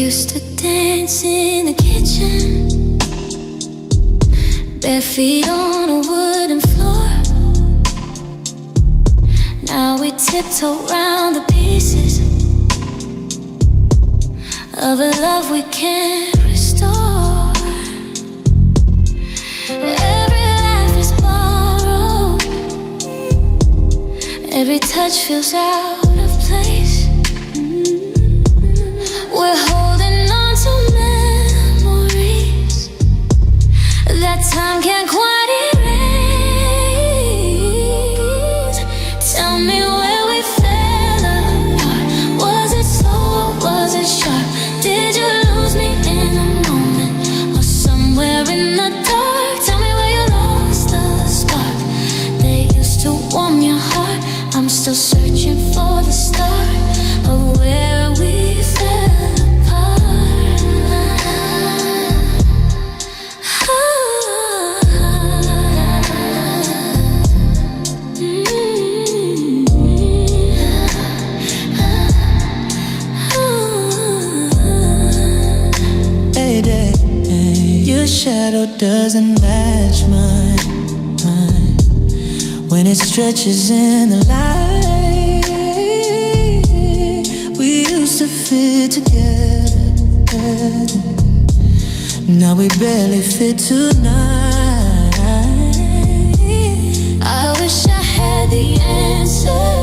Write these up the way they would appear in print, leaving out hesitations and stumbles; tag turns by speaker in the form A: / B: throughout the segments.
A: used to dance in the kitchen, bare feet on a wooden floor. Now we tiptoe round the pieces of a love we can't restore. Every laugh is borrowed, every touch feels out of place. We're holding on to memories that time can't quite erase. Tell me where we fell apart. Was it slow or was it sharp? Did you lose me in a moment or somewhere in the dark? Tell me where you lost the spark. They used to warm your heart. I'm still searching for the start of where we fell apart.
B: Lady, your shadow doesn't match mine. When it stretches in the light, we used to fit together. Now we barely fit tonight.
A: I wish I had the answer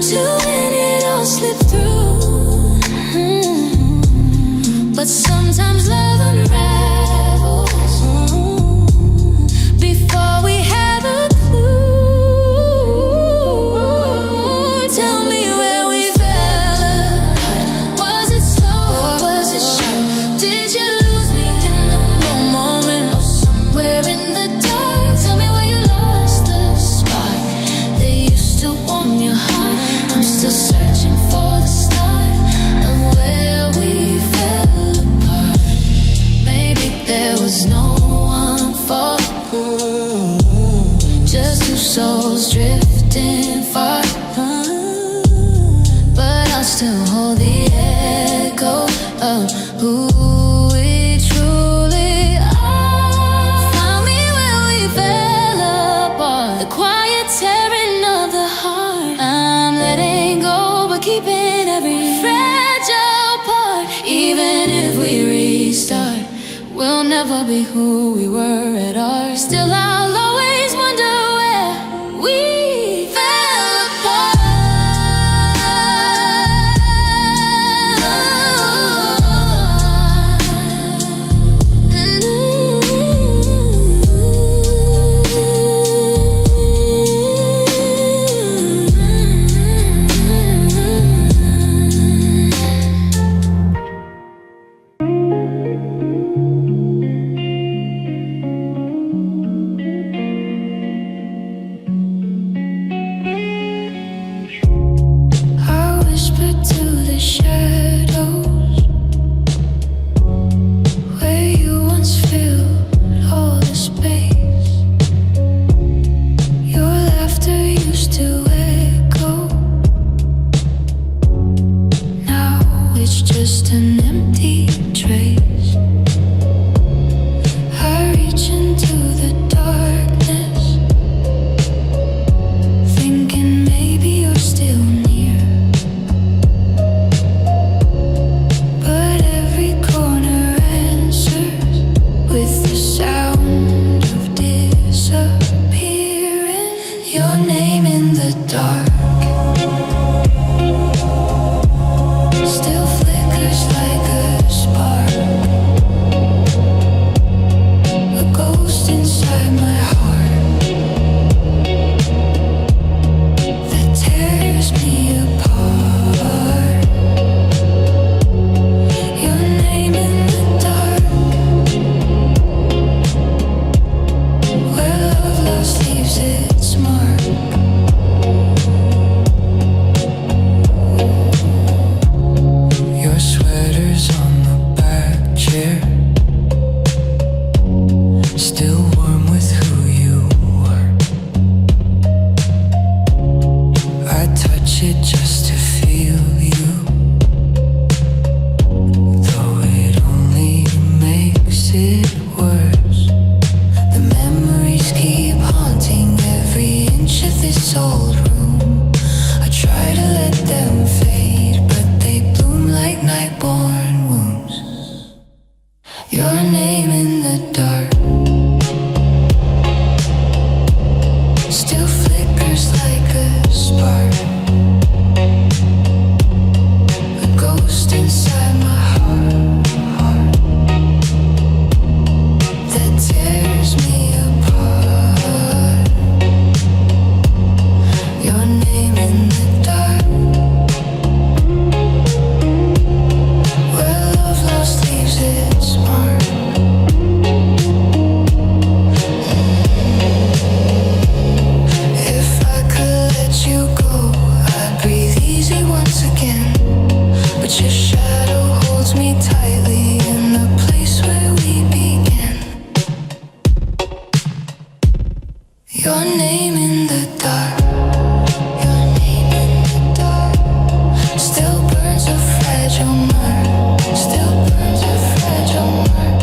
A: to when it all slipped through. But sometimes love unravels before we have a clue. Tell me where we fell apart. Was it slow or was it sharp? Did you lose me in the moment or somewhere in the dark? Tell me where you lost the spark. They used to warm your heart. I'm still searching for the start of where we fell apart. Maybe there was no one for just two souls drifting far. But I'll still hold the echo of who we truly are. Find me where we fell apart. The quiet tearing of the heart. I'm letting go but keeping every fragile part. Even if we restart, we'll never be who we were at our. Still I'll always wonder where we fell apart. I whisper to the shadows where you once filled all the space. Your laughter used to echo. Now it's just an empty trace. I reach into the darkness, thinking maybe you're still near. But every corner answers with the sound of disappearing. Your name in the dark still flickers like a spark, a ghost inside my heart that tears me apart. Your name in the dark, where love lost leaves its mark. this old room. I try to let them fade, but they bloom like night-born wounds. Your name in the dark still flickers like a spark, a ghost inside my heart that tears me apart. Your name in the dark, where love lost leaves its mark. If I could let you go, I'd breathe easy once again. But your shadow holds me tightly in the place where we began. Your name in the dark, your name in the dark, still burns a fragile mark, still burns a fragile mark.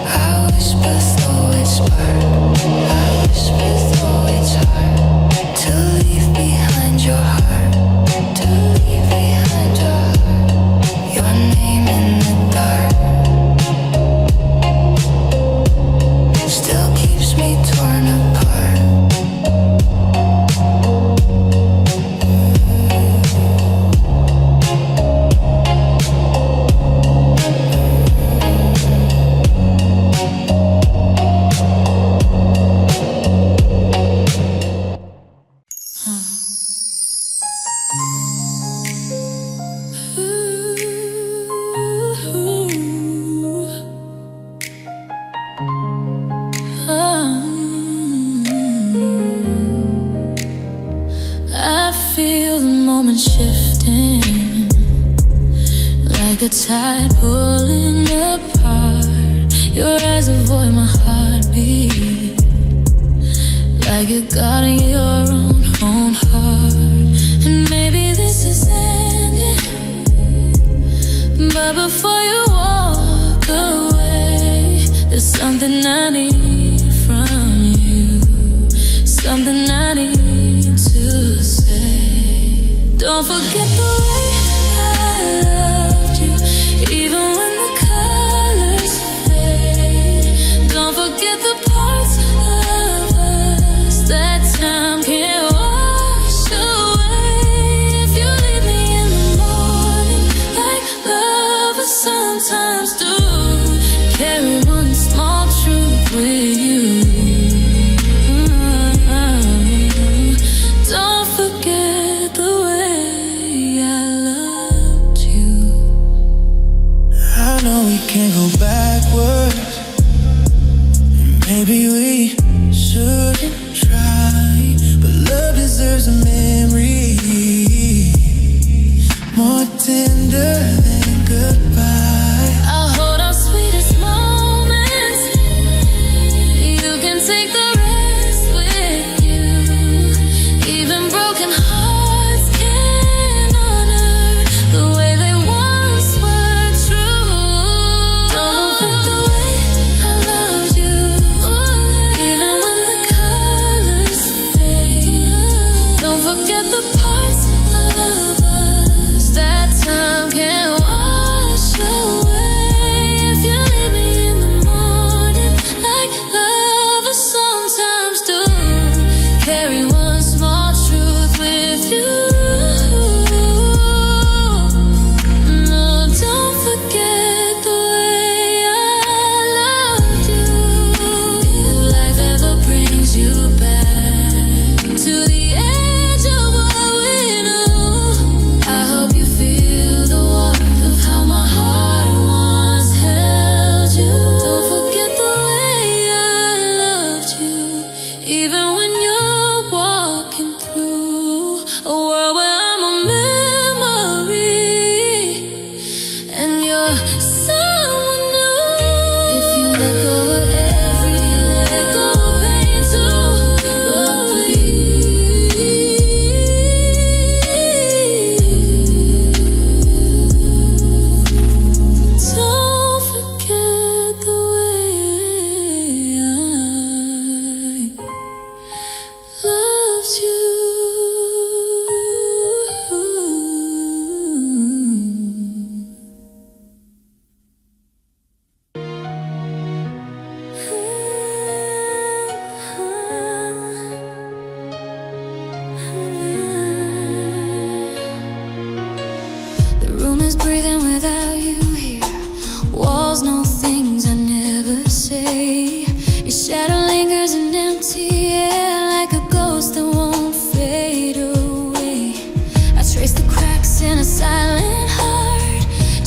A: I whisper though it's hard, I whisper though it's hard to leave behind your heart, to leave behind your heart. Your name in the dark still keeps me torn apart. I feel the moment shifting, like a tide pulling apart. Your eyes avoid my heartbeat, like you're guarding your own heart. And maybe this is ending, but before you walk away, there's something I need from you, something I need to say. Don't forget the way I loved you, even when the colors fade. Don't forget the parts of us that time can't wash away. If you leave me in the morning, like lovers sometimes do, carry one small truth with you. Don't forget the way I loved you. in a silent heart,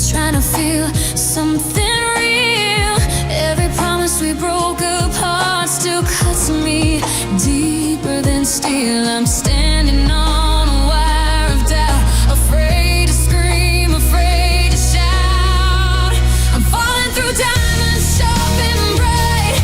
A: trying to feel something real. Every promise we broke apart still cuts me deeper than steel. I'm standing on a wire of doubt, afraid to scream, afraid to shout. I'm falling through diamonds sharp and bright.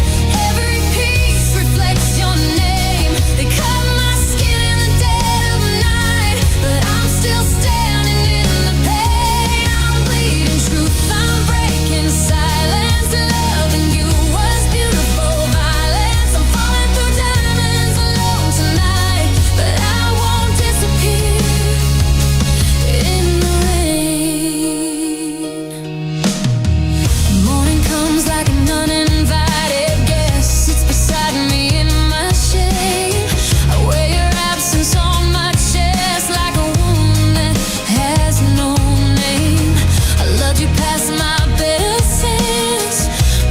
A: Every piece reflects your name. They cut my skin in the dead of night, but I'm still standing in the pain. I'm bleeding truth, I'm breaking silence. Loving you was beautiful violence. I'm falling through diamonds alone tonight, but I won't disappear in the rain. Morning comes like an uninvited guest, sits beside me in my shame. I wear your absence on my chest like a wound that has no name. I loved you past my better sense,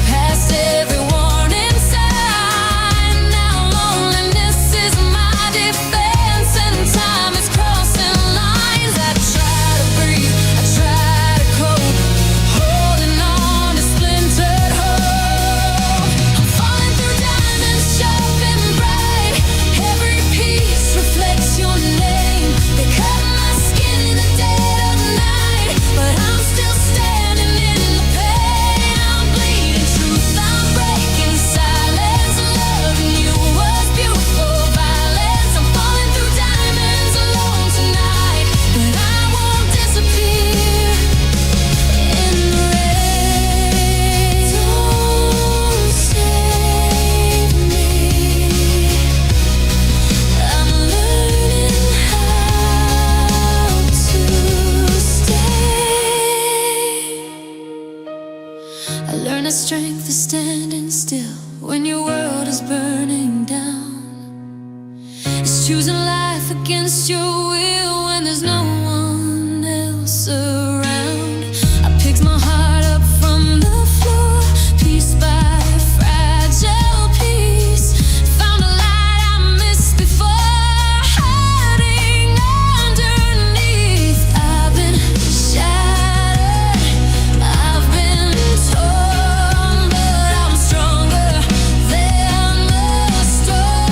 A: past every warning sign. Now loneliness is my defense, and time is crossing lines. I try to breathe, I try to cope, holding on to splintered hope. I'm falling through diamonds sharp and bright. Every piece reflects your name. They cut my skin in the dead of night, but I'm still standing in the pain. I'm bleeding truth, I'm breaking silence. Loving you was beautiful violence. I'm falling through diamonds alone tonight, but I won't disappear in the rain. Don't save me. I'm learning how to stay. I learned the strength of standing still when your world is burning down. It's choosing life against your will when there's no one else around. I picked my heart up from the floor, piece by fragile piece. Found a light I missed before, hiding underneath. I've been shattered, I've been torn, but I'm stronger than the storm.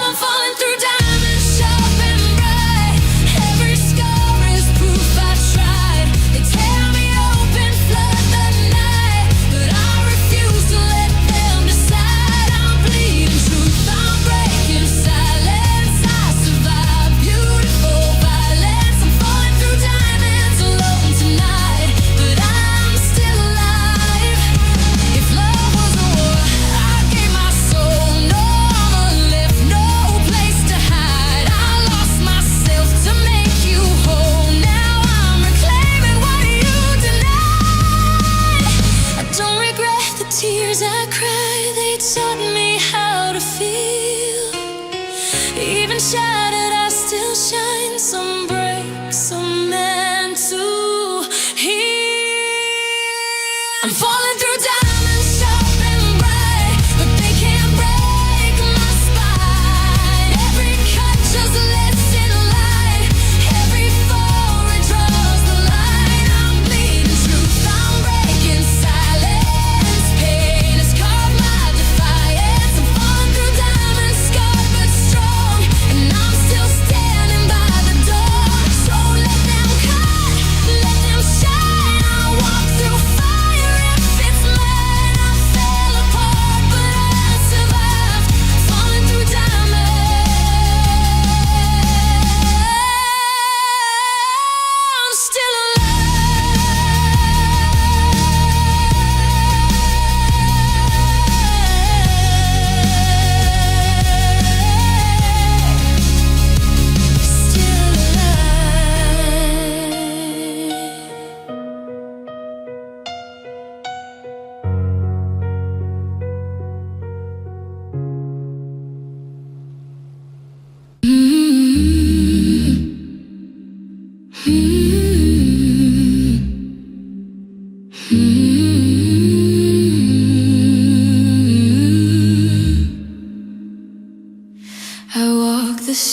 A: I'm falling through diamonds sharp and bright. Every scar is proof I tried. They tear me open, flood the night, but I refuse to let them decide. I'm bleeding truth, I'm breaking silence. I survive beautiful violence. I'm falling through diamonds alone tonight, but I'm still alive. If love was a war, I gave my soul. No armor left, no place to hide. I lost myself to make you whole. Now I'm reclaiming what you denied. I don't regret the tears I cried. They taught me how to feel. Even shattered, I still shine. Some break, some meant to heal. I'm falling through diamonds sharp and bright, but they can't break my spine. Every cut just lets in light. Every fall draws the line. I'm bleeding truth, I'm breaking silence. Pain has carved my defiance. I'm falling through diamonds, scarred but strong, and I'm still standing by the door.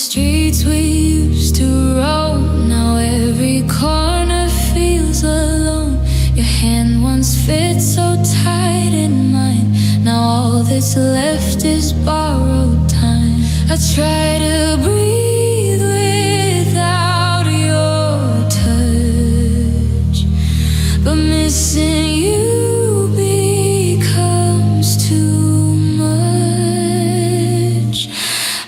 A: streets we used to roam, now every corner feels alone. Your hand once fit so tight in mine, now all that's left is borrowed time. I try to breathe without your touch, but missing you becomes too much.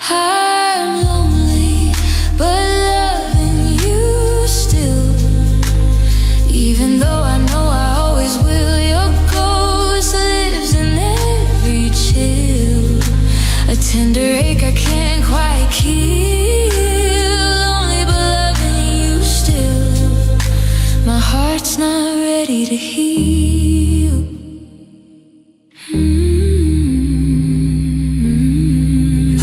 A: I'm lonely, but loving you still. Even though I know I always will, your ghost lives in every chill. A tender ache I can't quite kill. Lonely, but loving you still. My heart's not ready to heal.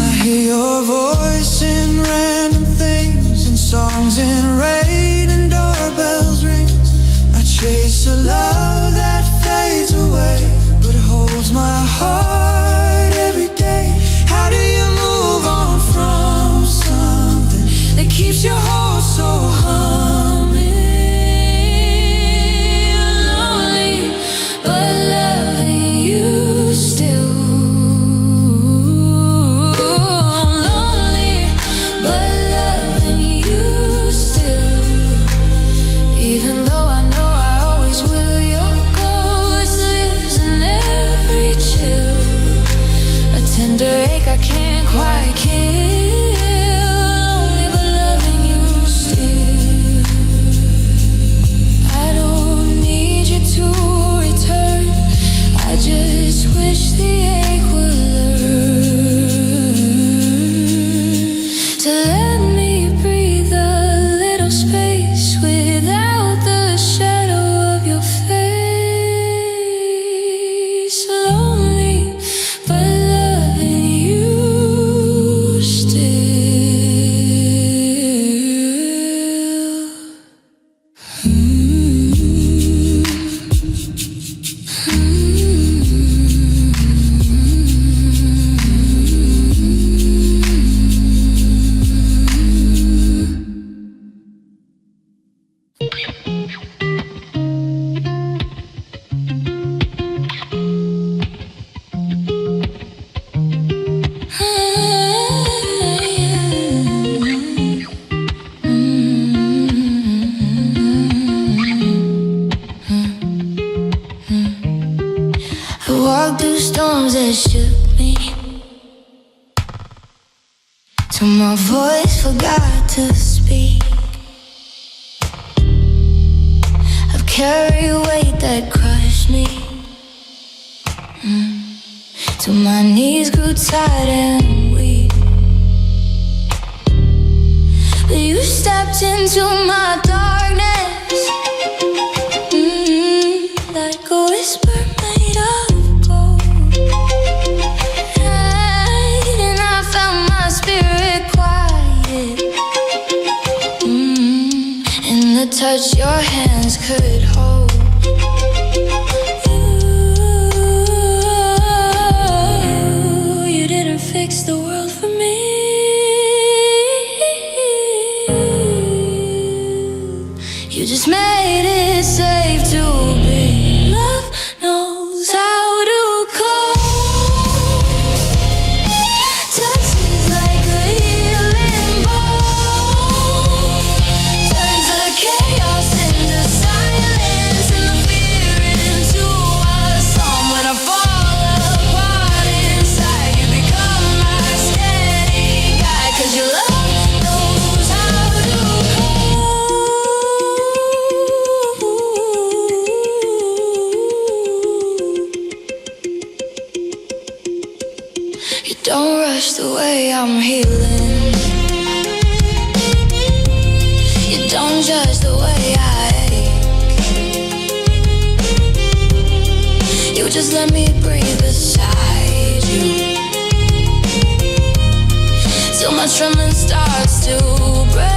B: I hear your voice in random things, in songs, in rain and doorbells rings. I chase a love that fades away, but holds my heart every day. How do you move on from something that keeps your heart so humming?
A: Lonely, but loving you still. Lonely, but loving you still. Even though I know I always will, your ghost lives in every chill. A tender ache I can't quite kill. Lonely, but loving you still. I don't need you to return, I just wish the ache would learn to let me breathe a little space without the shadow of your face. Lonely, but loving you still. I walked through storms that shook me, till my voice forgot to speak. I've carried weight that crushed me, till my knees grew tired and weak. But you stepped into my darkness, like a whisper made of gold. And I felt my spirit quiet, in the touch your hands could hold. You didn't fix the world for me, you just made it safe to be. Love knows how to cope, touches like a healing balm, turns the chaos into silence and the fear into a song. When I fall apart inside, you become my steady guide, 'cause your love knows how to You don't rush the way I'm healing, you don't judge the way I ache. You just let me breathe beside you, till my trembling starts to break.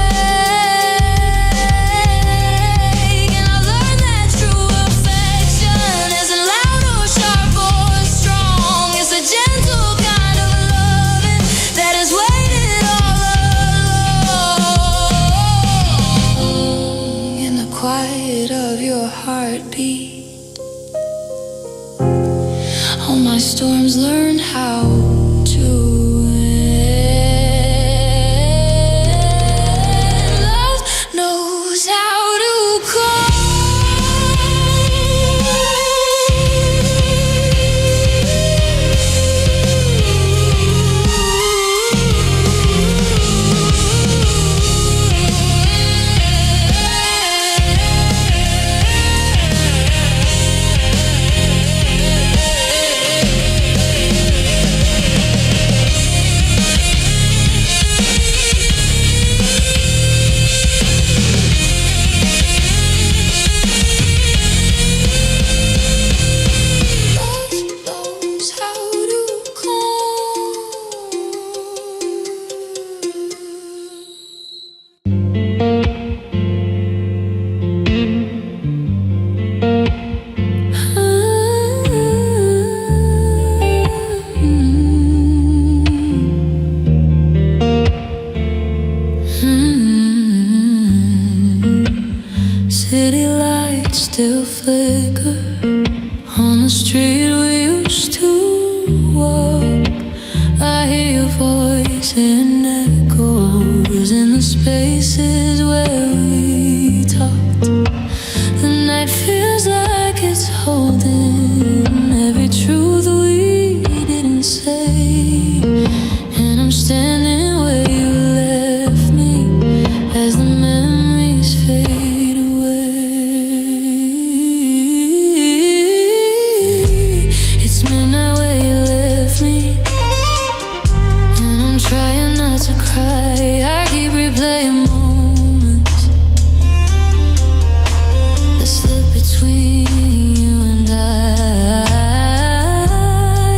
A: And I learned that true affection isn't loud or sharp or strong. It's a gentle kind of loving that has waited all places where we talked. The night feels like it's holding every truth we didn't say. And I'm standing where you left me as the memories fade away. It's midnight where you left me, and I'm trying not to cry. I keep replaying moments that slip between you and I.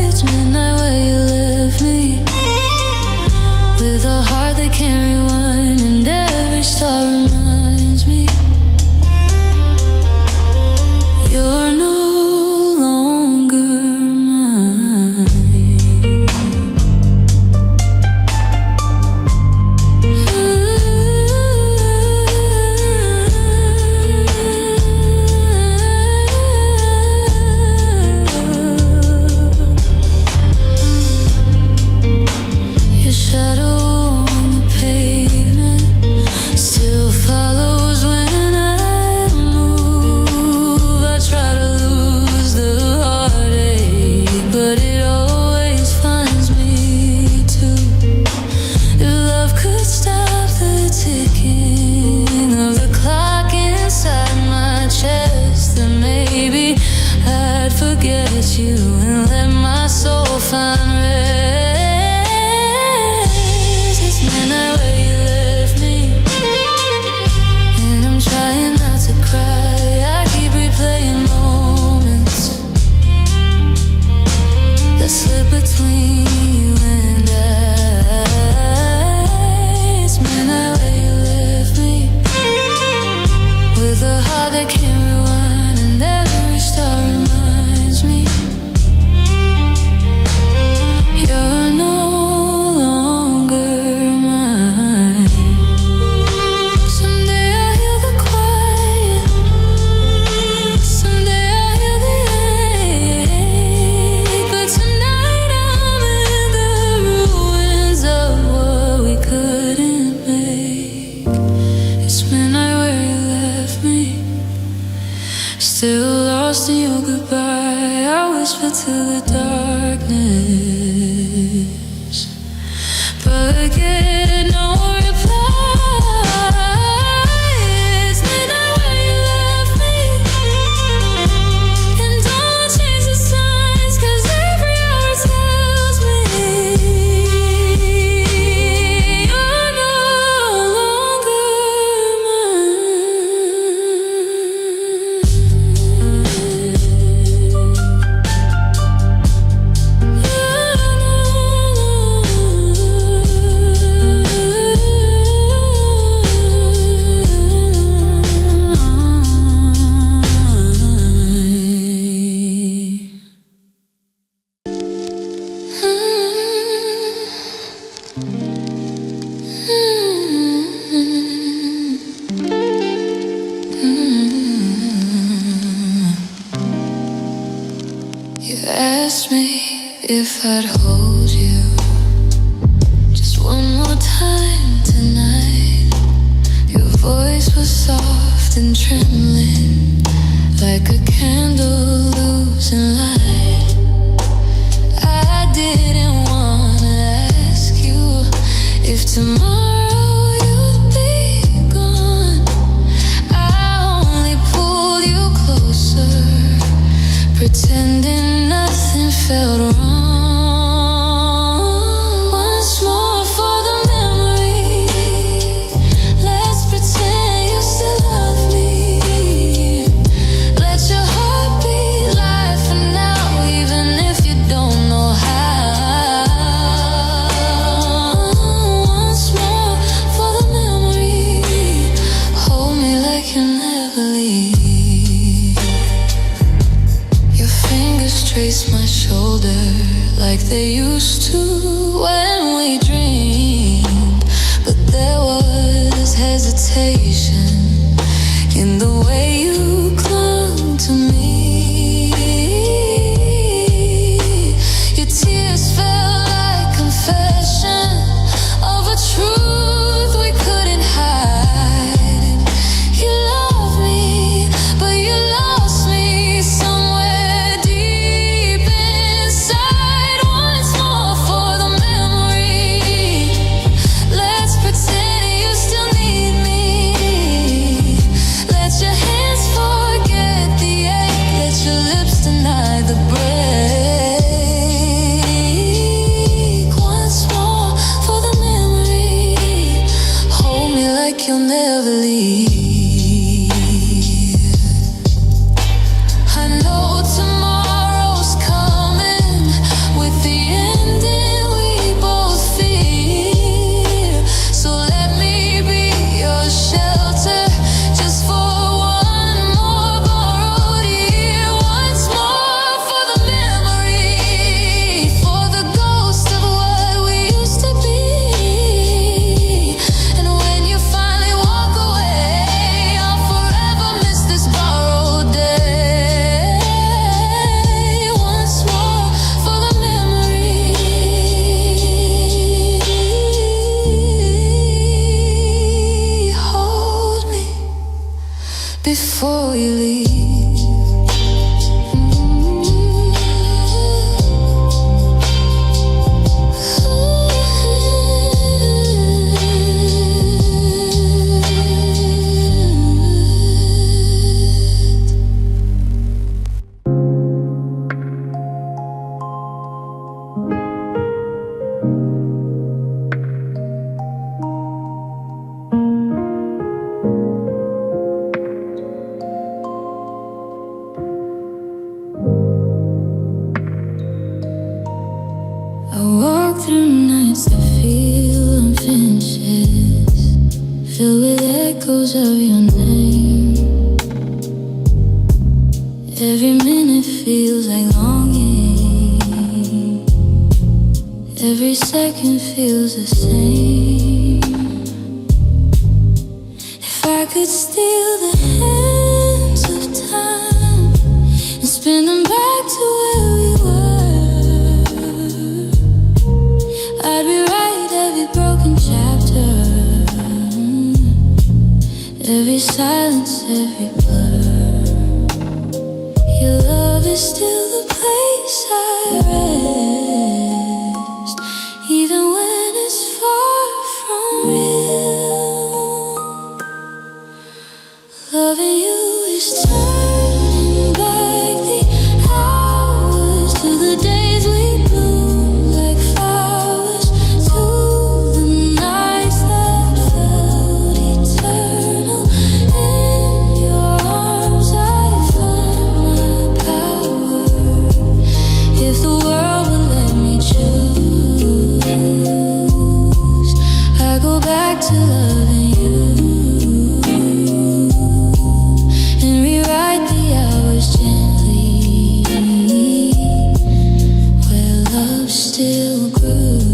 A: It's midnight where you left me with a heart that can't rewind, and every star reminds me you're no longer mine. Your shadow on the pavement still follows when I move. I try to lose the heartache, but it always finds me too. If love could stop the ticking of the clock inside my chest, then maybe I'd forget you and let my soul find rest. It's midnight where you left me, and I'm trying not to cry. I keep replaying moments that slip between you and I. It's midnight where you left me with a heart that can't rewind, and every star reminds me you're no longer mine. Someday I'll hear the quiet, someday I'll hear the ache, but tonight I'm in the ruins of what we couldn't make. It's midnight where you left me, still lost in your goodbye. I whisper to the darkness, but get no reply. It's midnight where you left me, and don't change the signs, 'cause every hour tells me you're no longer You asked me if I'd hold you just one more time tonight. Your voice was soft and trembling like a candle losing light. I didn't wanna ask you if tomorrow you'd be gone. I only pulled you closer, pretending nothing felt wrong. Once more for the memory, let's pretend you still love me. Let your heart beat live for now, even if you don't know how. Once more for the memory, hold me like you never leave. Your fingers trace my shoulder like they used to when we dreamed, but there was hesitation in the way you clung to me. Your tears felt like confession of a truth we couldn't hide. like you'll never leave. I know tomorrow's coming with the ending we both fear. So let me be your shelter just for one more borrowed year. Once more for the memory, for the ghost of what we used to be. And when you finally walk away, I'll forever miss this borrowed day. Once more for the memory. Hold me before you leave. I walk through nights that feel unfinished, filled with echoes of your name. Every minute feels like longing. Every second feels the same. If I could steal the hands of time and spin them back to where we were, I'd rewrite every broken chapter, every silence, every blur. Your love is still the place I rest, even when it's far from real. Loving you is turning back the hours to the days we bloom like flowers, to the nights that felt eternal. In your arms I find my power. If the world would let me choose, I go back to loving you and rewrite the hours gently, where love still grew.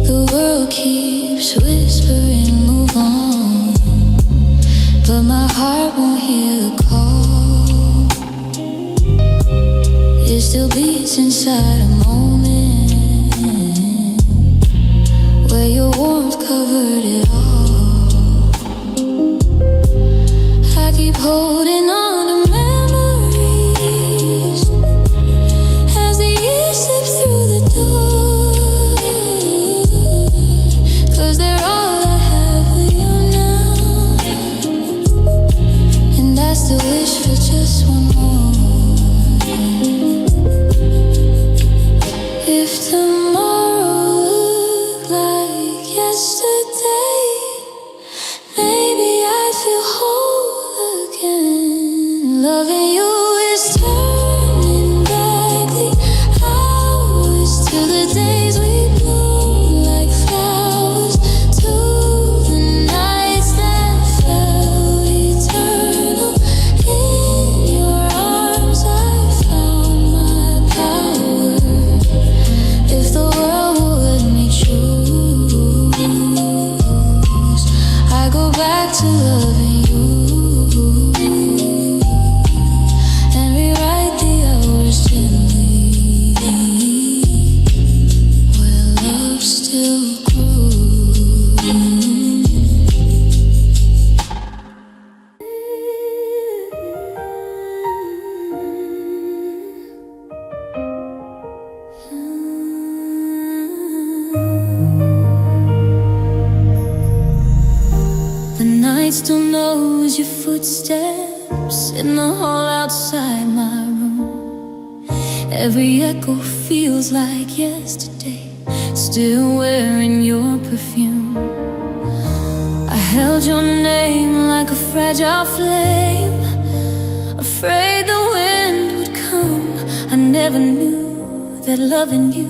A: The world keeps whispering, move on, but my heart won't hear the call. It still beats inside a moment where your warmth covered it all. I keep holding on to memories as the years slip through the door, 'cause they're all I have with you now, and I still wish for just one more. If tomorrow looked like yesterday, maybe I'd feel whole again. night still knows your footsteps in the hall outside my room. Every echo feels like yesterday, still wearing your perfume. I held your name like a fragile flame, afraid the wind would come. I never knew that loving you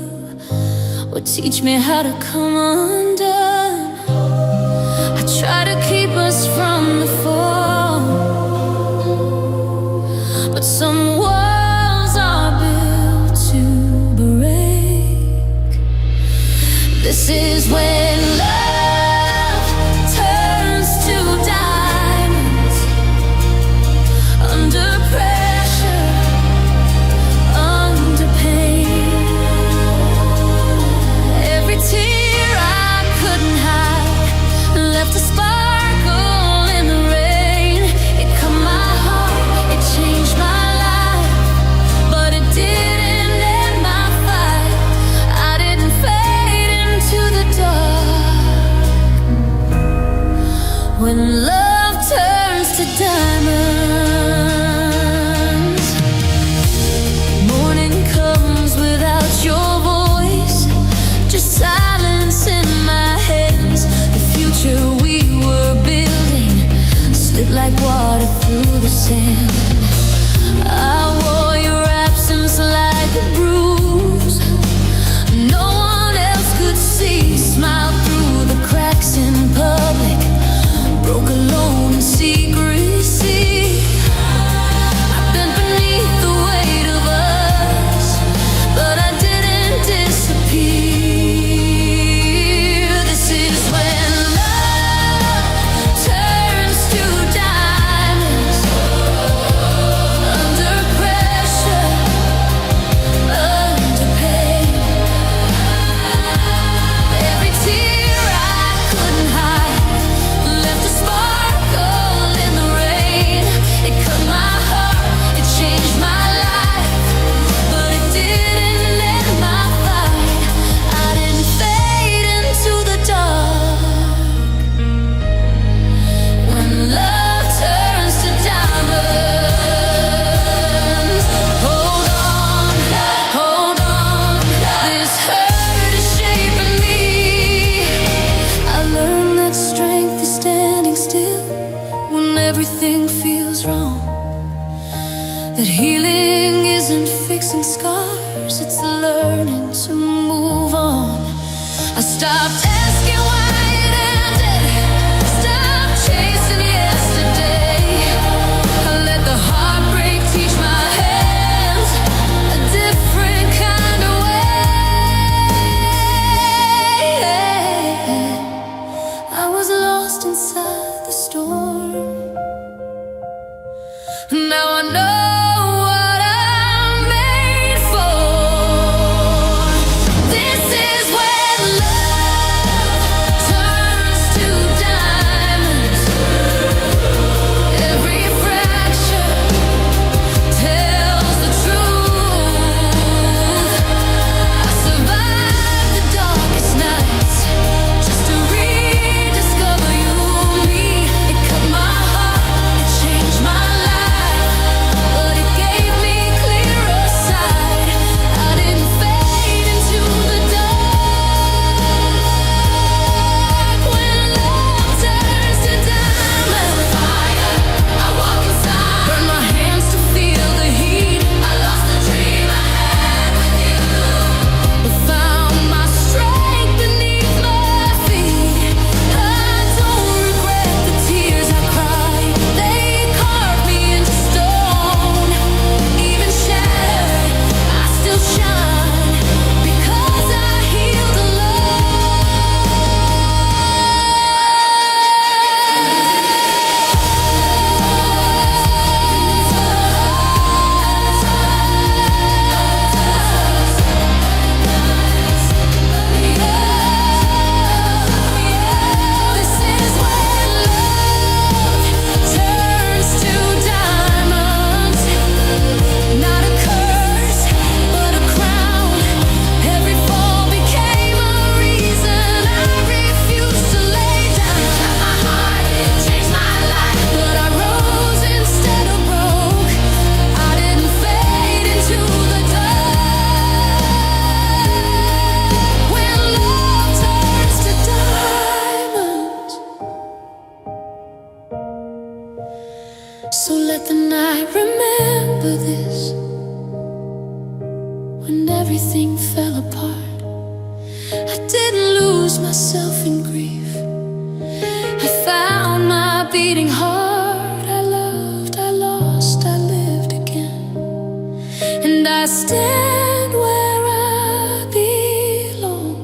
A: would teach me how to come undone. I try to keep us from the fall, but some walls are built to break. This is when love turns to diamonds under pressure, under pain. Every tear I couldn't hide left a sparkle in the rain. It cut my heart, it changed my life, but it didn't end my fight. I didn't fade into the dark. When love turns to diamonds, morning comes without your voice, just silence in my hands. The future we were building slid like water through the sand. I wore your absence like a bruise no one else could see. Smiled through the cracks in public, broke alone in secrecy. I bent beneath the weight of us, but I didn't disappear. This is when love turns to diamonds under pressure, under pain. Every tear I couldn't hide left a sparkle in the rain. It cut my heart, it changed my life, but it didn't end my fight. I didn't fade into the dark. When love turns to diamonds, hold on, hold on. This hurt is shaping me. I learned that strength is standing still when everything feels wrong. That healing isn't fixing scars, it's learning to move on. I stopped asking why it ended, stopped chasing yesterday. I let the heartbreak teach my hands a different kind of way. I was lost inside the storm. Now I know what I'm made for. This is when love everything fell apart. I didn't lose myself in grief. I found my beating heart. I loved, I lost, I lived again. And I stand where I belong,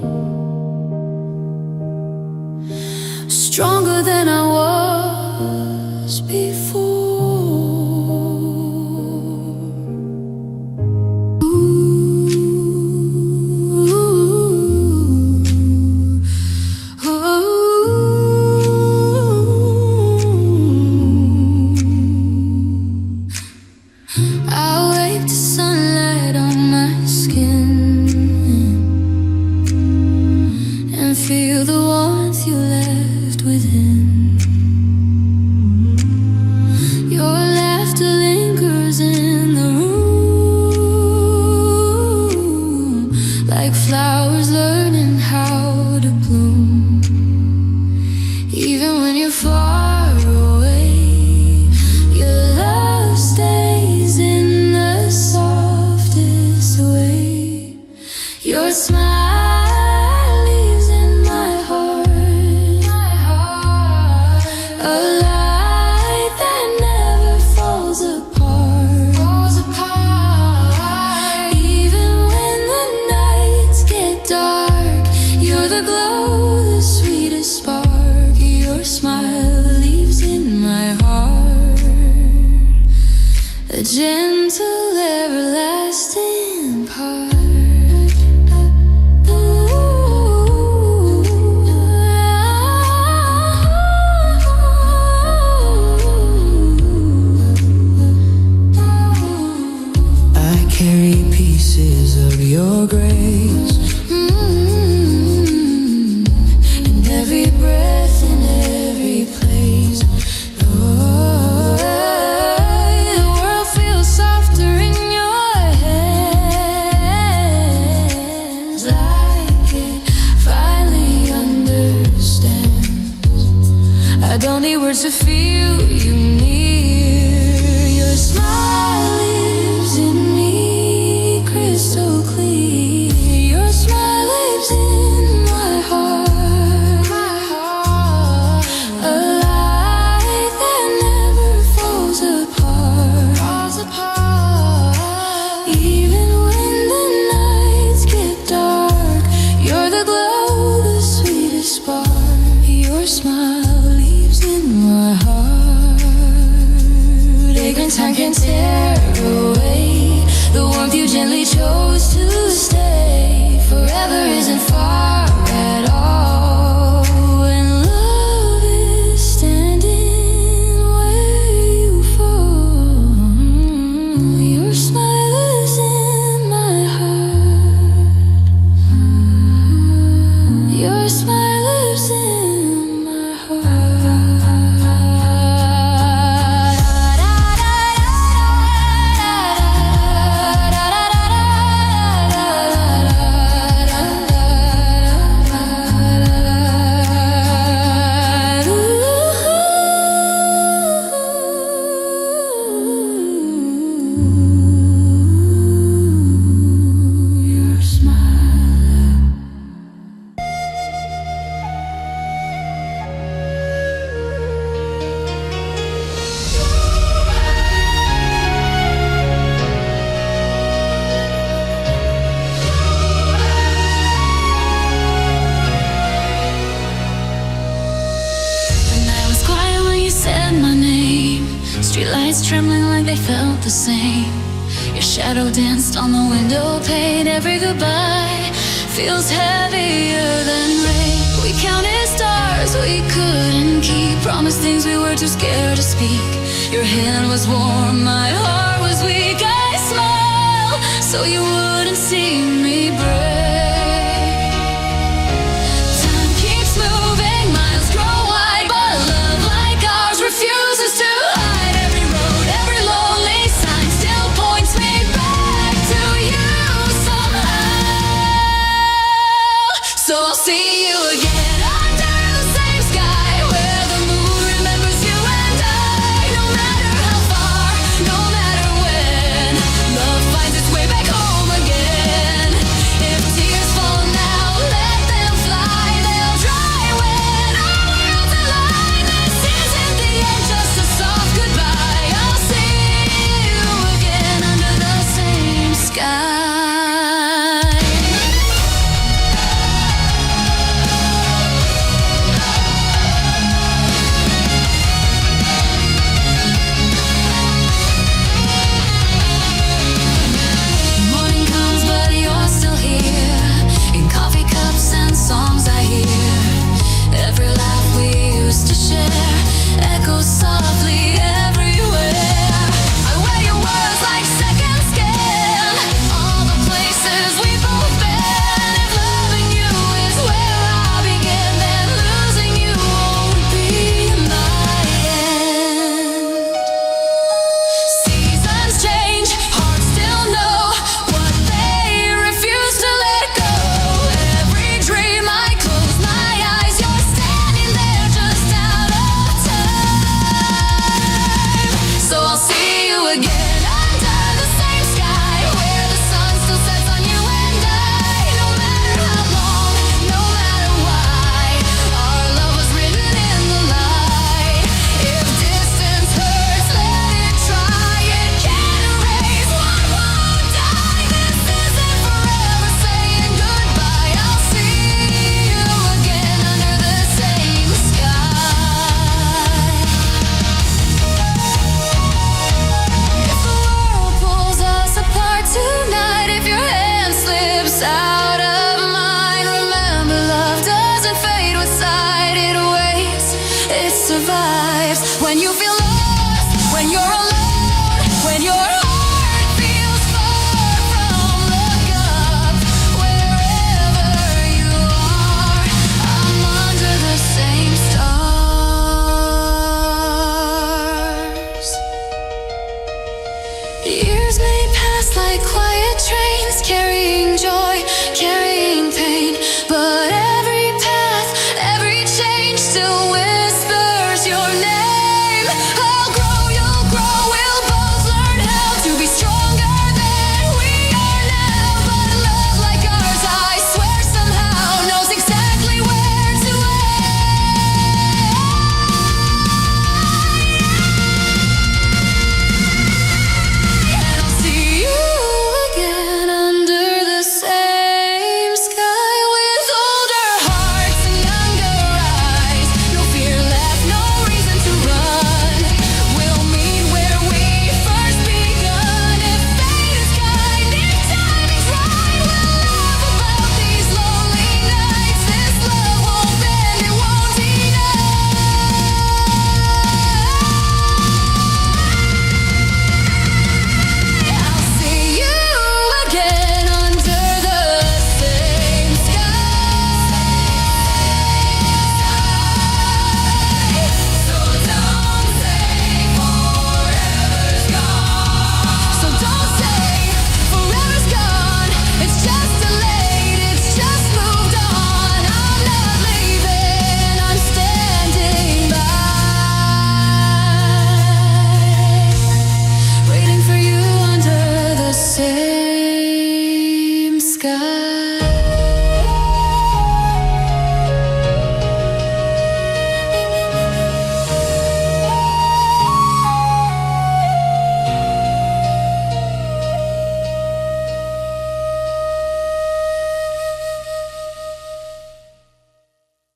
A: stronger than I was before. Feel the warmth you left within. Your laughter lingers in the room, like flowers learning how to bloom. Even when you're far away, your love stays in the softest way. Your smile a gentle, everlasting part.
B: I carry pieces of your grace,
A: in every breath, in every place. I don't need words to feel you near. Your smile lives in me, crystal clear. Your smile lives in my heart, a light that never falls apart. Even when the nights get dark, you're the glow, the sweetest spark. Your smile my heart, aching time can tear away the warmth you gently chose to stay. Forever isn't far at all when love is standing where you fall. Your smile is in my heart. Your smile lives in my heart. Streetlights trembling like they felt the same. Your shadow danced on the window pane. Every goodbye feels heavier than rain. We counted stars we couldn't keep, promised things we were too scared to speak. Your hand was warm, my heart was weak. I smiled so you wouldn't see me break.